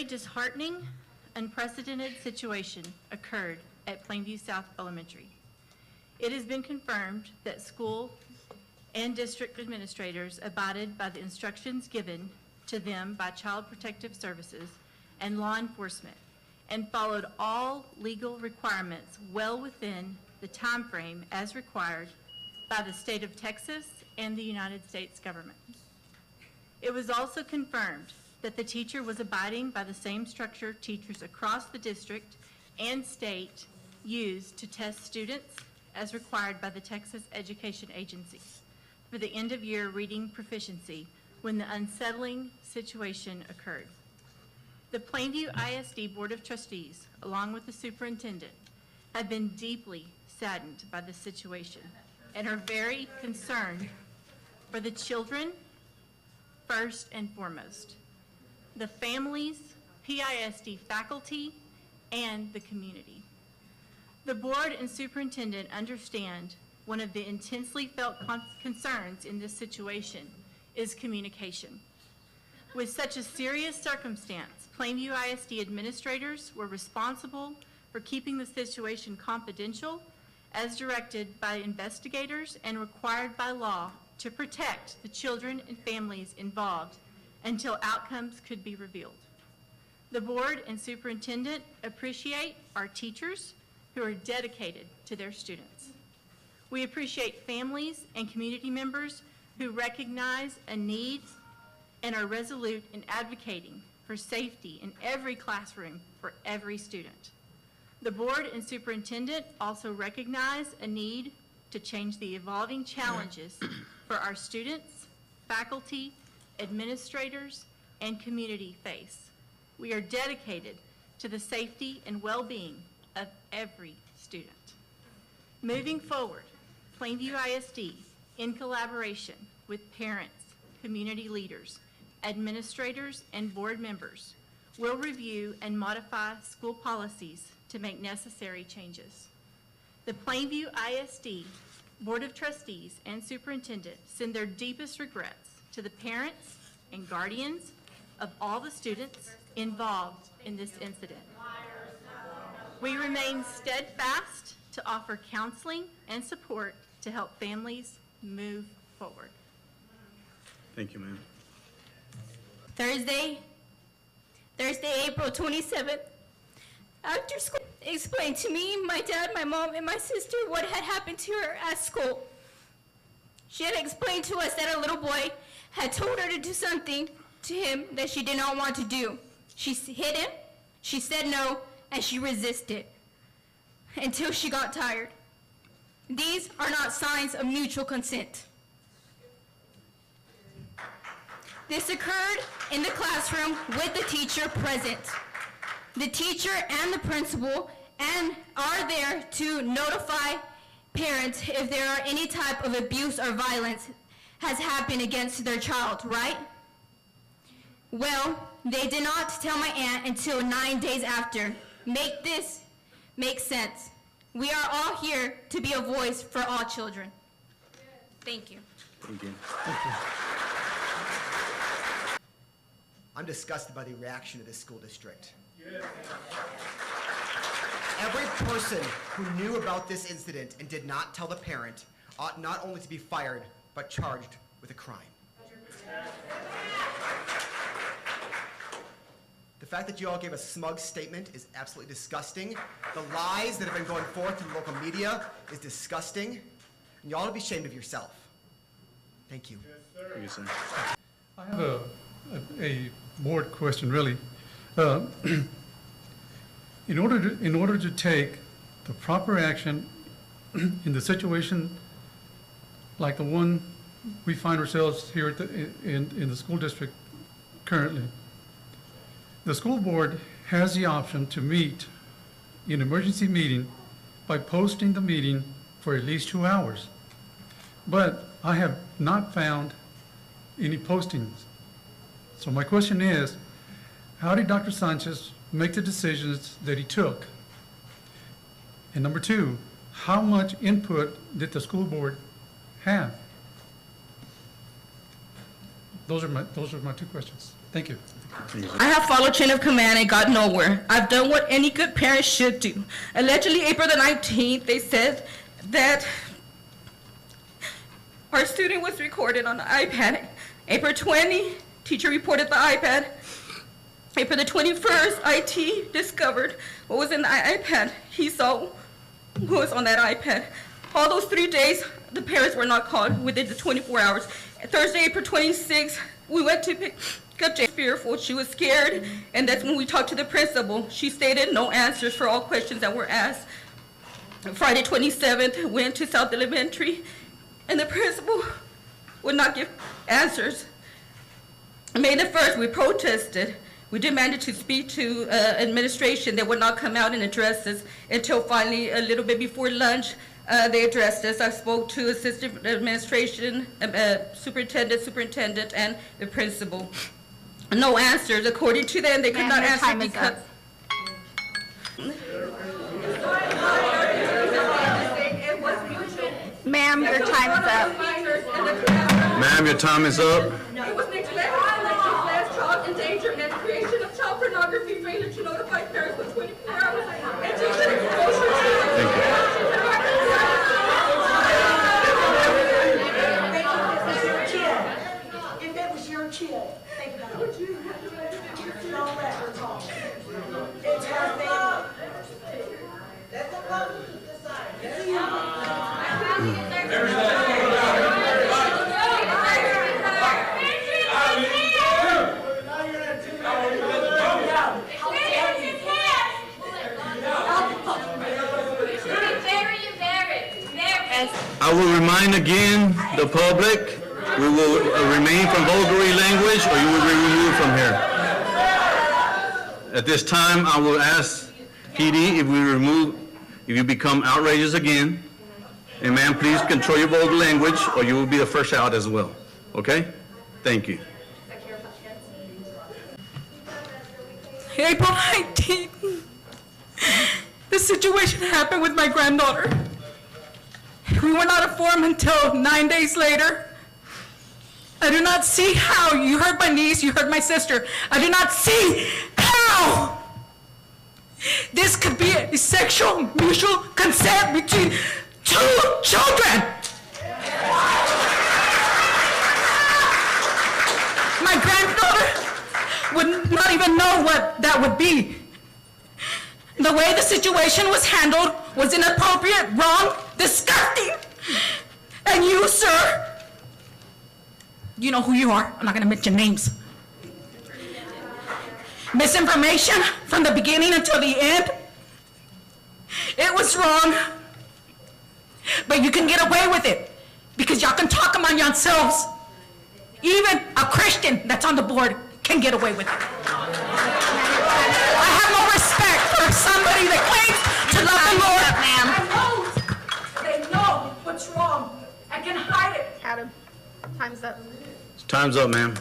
disheartening, unprecedented situation occurred at Plainview South Elementary. It has been confirmed that school and district administrators abided by the instructions given to them by Child Protective Services and law enforcement and followed all legal requirements well within the time frame as required by the state of Texas and the United States government. It was also confirmed that the teacher was abiding by the same structure teachers across the district and state use to test students as required by the Texas Education Agency for the end-of-year reading proficiency when the unsettling situation occurred. The Plainview ISD Board of Trustees, along with the superintendent, have been deeply saddened by this situation and are very concerned for the children first and foremost, the families, PISD faculty, and the community. The board and superintendent understand one of the intensely felt concerns in this situation is communication. With such a serious circumstance, Plainview ISD administrators were responsible for keeping the situation confidential as directed by investigators and required by law to protect the children and families involved until outcomes could be revealed. The board and superintendent appreciate our teachers who are dedicated to their students. We appreciate families and community members who recognize a need and are resolute in advocating for safety in every classroom for every student. The board and superintendent also recognize a need to change the evolving challenges for our students, faculty, administrators, and community face. We are dedicated to the safety and well-being of every student. Moving forward, Plainview ISD, in collaboration with parents, community leaders, administrators, and board members, will review and modify school policies to make necessary changes. The Plainview ISD Board of Trustees and Superintendent send their deepest regrets to the parents and guardians of all the students involved in this incident. We remain steadfast to offer counseling and support to help families move forward. Thank you, ma'am. Thursday, April 27th, after school, explained to me, my dad, my mom, and my sister what had happened to her at school. She had explained to us that a little boy had told her to do something to him that she did not want to do. She hit him, she said no, and she resisted until she got tired. These are not signs of mutual consent. This occurred in the classroom with the teacher present. The teacher and the principal are there to notify parents if there are any type of abuse or violence has happened against their child, right? Well, they did not tell my aunt until 9 days after. Make this make sense. We are all here to be a voice for all children. Thank you. Thank you. I'm disgusted by the reaction of this school district. Every person who knew about this incident and did not tell the parent ought not only to be fired, but charged with a crime. The fact that you all gave a smug statement is absolutely disgusting. The lies that have been going forth in the local media is disgusting. And you all ought to be ashamed of yourself. Thank you. Thank you, sir. I have a board question, really. In order to take the proper action in the situation like the one we find ourselves here at in the school district currently, the school board has the option to meet in emergency meeting by posting the meeting for at least 2 hours. But I have not found any postings. So my question is, how did Dr. Sanchez make the decisions that he took? And number two, how much input did the school board have? Those are my 2 questions. Thank you. I have followed chain of command and got nowhere. I've done what any good parent should do. Allegedly, April the 19th, they said that our student was recorded on the iPad. April 20, teacher reported the iPad. April the 21st, IT discovered what was in the iPad. He saw what was on that iPad. All those 3 days, the parents were not called within the 24 hours. Thursday, April 26th, we went to pick up Jane, fearful. She was scared, and that's when we talked to the principal. She stated no answers for all questions that were asked. Friday 27th, went to South Elementary, and the principal would not give answers. May the 1st, we protested. We demanded to speak to administration. They would not come out and address us until finally, a little bit before lunch, they addressed us. I spoke to assistant administration, superintendent, and the principal. No answers. According to them, they could not answer because... Ma'am, your time is up. Ma'am, your time is up. It was neglect, last child endangerment, creation of child pornography, failure to notify parents within 24 hours, and teacher exposure to... Thank you. If it was your kid, think about it. Don't let her talk. It's her family. Let the public I will remind again the public, we will remain from vulgar language or you will be removed from here. At this time, I will ask PD if you become outrageous again. And ma'am, please control your vulgar language or you will be the first out as well. Okay? Thank you. April 19th, the situation happened with my granddaughter. We were not informed until 9 days later. I do not see how. You heard my niece, you heard my sister. I do not see how this could be a sexual mutual consent between 2 children. My granddaughter would not even know what that would be. The way the situation was handled was inappropriate, wrong, disgusting. And you, sir, you know who you are. I'm not going to mention names. Misinformation from the beginning until the end. It was wrong. But you can get away with it because y'all can talk among yourselves. Even a Christian that's on the board can get away with it. I have no respect for somebody that claims to love the Lord. They know what's wrong. I can hide it. Adam, time's up. Time's up, ma'am.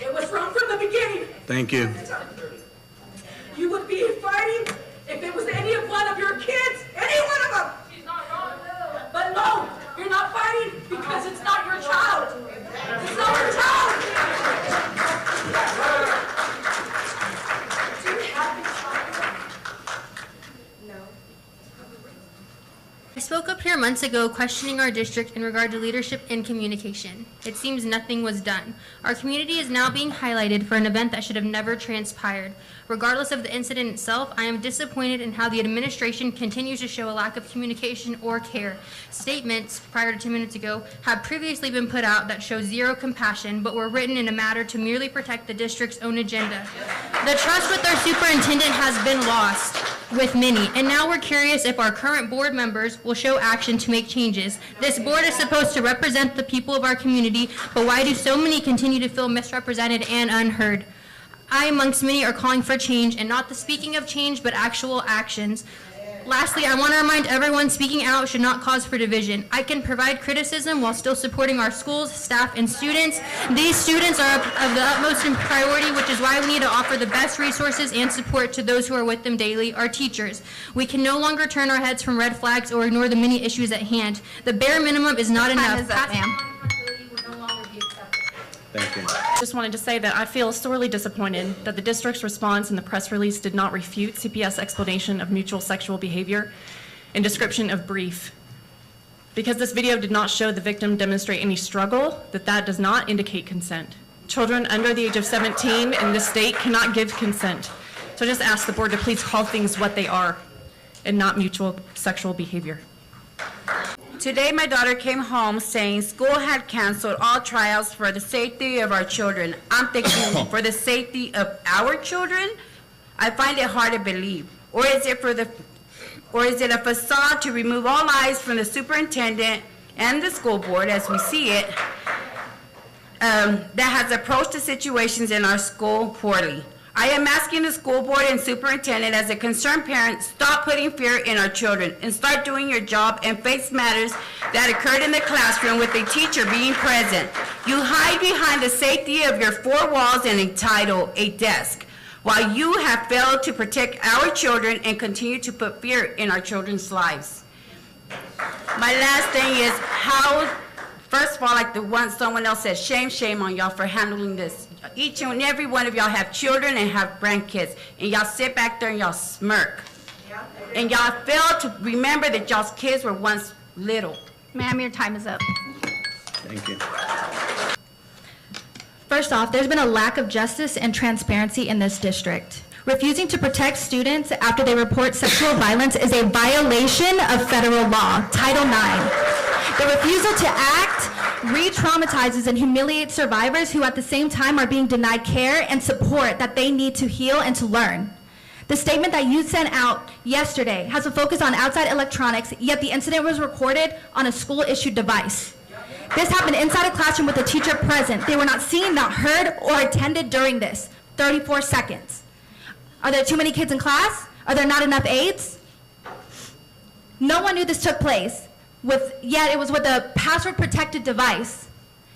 It was wrong from the beginning. Thank you. You would be fighting if it was any of one of your kids, any one of them. She's not wrong. But no, you're not fighting because it's not your child. It's not your child. Do you have a child? No. I spoke up here months ago questioning our district in regard to leadership and communication. It seems nothing was done. Our community is now being highlighted for an event that should have never transpired. Regardless of the incident itself, I am disappointed in how the administration continues to show a lack of communication or care. Statements prior to 2 minutes ago have previously been put out that show zero compassion, but were written in a matter to merely protect the district's own agenda. The trust with our superintendent has been lost with many, and now we're curious if our current board members will show action to make changes. This board is supposed to represent the people of our community, but why do so many continue to feel misrepresented and unheard? I, amongst many, are calling for change, and not the speaking of change, but actual actions. Lastly, I want to remind everyone speaking out should not cause for division. I can provide criticism while still supporting our schools, staff, and students. These students are of the utmost priority, which is why we need to offer the best resources and support to those who are with them daily, our teachers. We can no longer turn our heads from red flags or ignore the many issues at hand. The bare minimum is not enough. Time is up, ma'am. Thank you. Just wanted to say that I feel sorely disappointed that the district's response in the press release did not refute CPS explanation of mutual sexual behavior and description of brief. Because this video did not show the victim demonstrate any struggle, that does not indicate consent. Children under the age of 17 in this state cannot give consent. So I just ask the board to please call things what they are and not mutual sexual behavior. Today, my daughter came home saying school had canceled all trials for the safety of our children. I'm thinking, for the safety of our children? I find it hard to believe. Or is it a facade to remove all eyes from the superintendent and the school board, as we see it, that has approached the situations in our school poorly? I am asking the school board and superintendent, as a concerned parent, stop putting fear in our children and start doing your job and face matters that occurred in the classroom with a teacher being present. You hide behind the safety of your four walls and a title, a desk, while you have failed to protect our children and continue to put fear in our children's lives. My last thing is how, first of all, like someone else said, shame on y'all for handling this. Each and every one of y'all have children and have grandkids, and y'all sit back there and y'all smirk. And y'all fail to remember that y'all's kids were once little. Ma'am, your time is up. Thank you. First off, there's been a lack of justice and transparency in this district. Refusing to protect students after they report sexual violence is a violation of federal law, Title IX. The refusal to act re-traumatizes and humiliates survivors who at the same time are being denied care and support that they need to heal and to learn. The statement that you sent out yesterday has a focus on outside electronics, yet the incident was recorded on a school-issued device. This happened inside a classroom with a teacher present. They were not seen, not heard, or attended during this. 34 seconds. Are there too many kids in class? Are there not enough aides? No one knew this took place, yet it was with a password-protected device.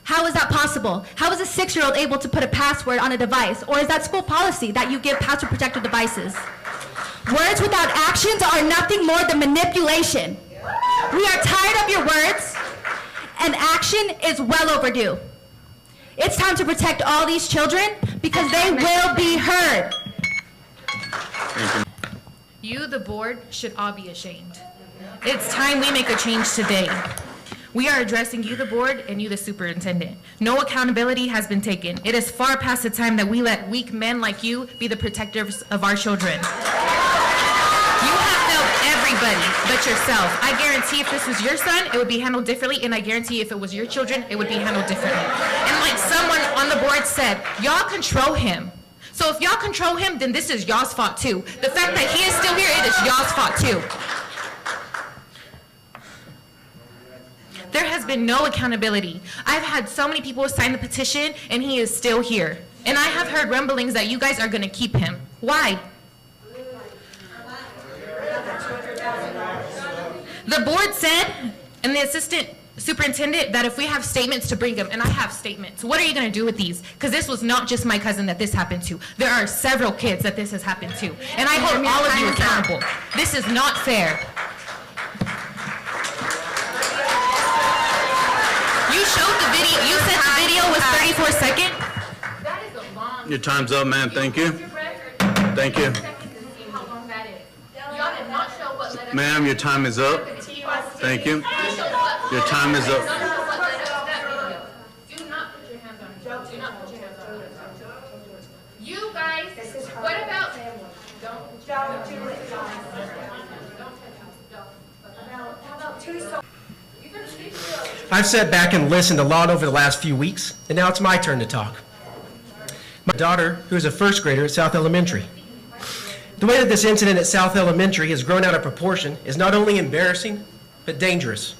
How is that possible? How is a 6-year-old able to put a password on a device? Or is that school policy that you give password-protected devices? Words without actions are nothing more than manipulation. We are tired of your words, and action is well overdue. It's time to protect all these children because they will be heard. You, the board, should all be ashamed. It's time we make a change today. We are addressing you, the board, and you, the superintendent. No accountability has been taken. It is far past the time that we let weak men like you be the protectors of our children. You have failed everybody but yourself. I guarantee if this was your son, it would be handled differently, and I guarantee if it was your children, it would be handled differently. And like someone on the board said, y'all control him. So if y'all control him, then this is y'all's fault too. The fact that he is still here, it is y'all's fault too. There has been no accountability. I've had so many people sign the petition, and he is still here. And I have heard rumblings that you guys are going to keep him. Why? The board said, and the assistant superintendent, that if we have statements to bring him, and I have statements, what are you going to do with these? Because this was not just my cousin that this happened to. There are several kids that this has happened to. And I hold all of you accountable. This is not fair. You showed the video, you said the video was 34 seconds? That is a long. Your time's up, ma'am. Thank you. Thank you. Ma'am, your time is up. Thank you. Your time is up. Do not put your hands on her. Do not put your hands on her. You guys, what about... Don't do it. I've sat back and listened a lot over the last few weeks, and now it's my turn to talk. My daughter, who is a first grader at South Elementary. The way that this incident at South Elementary has grown out of proportion is not only embarrassing, but dangerous.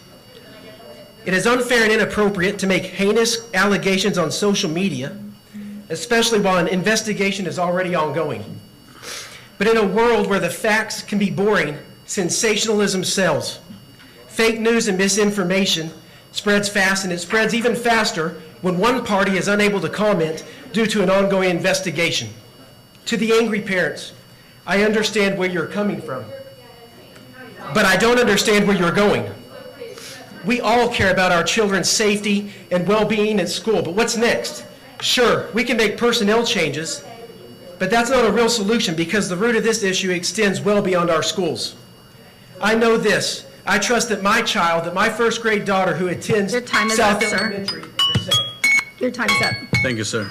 It is unfair and inappropriate to make heinous allegations on social media, especially while an investigation is already ongoing. But in a world where the facts can be boring, sensationalism sells. Fake news and misinformation spreads fast, and it spreads even faster when one party is unable to comment due to an ongoing investigation. To the angry parents, I understand where you're coming from, but I don't understand where you're going. We all care about our children's safety and well-being at school, but what's next? Sure, we can make personnel changes, but that's not a real solution because the root of this issue extends well beyond our schools. I know this. I trust that my child, that my first grade daughter who attends Your time is South up, sir. Elementary is safe. Your time's up. Thank you, sir.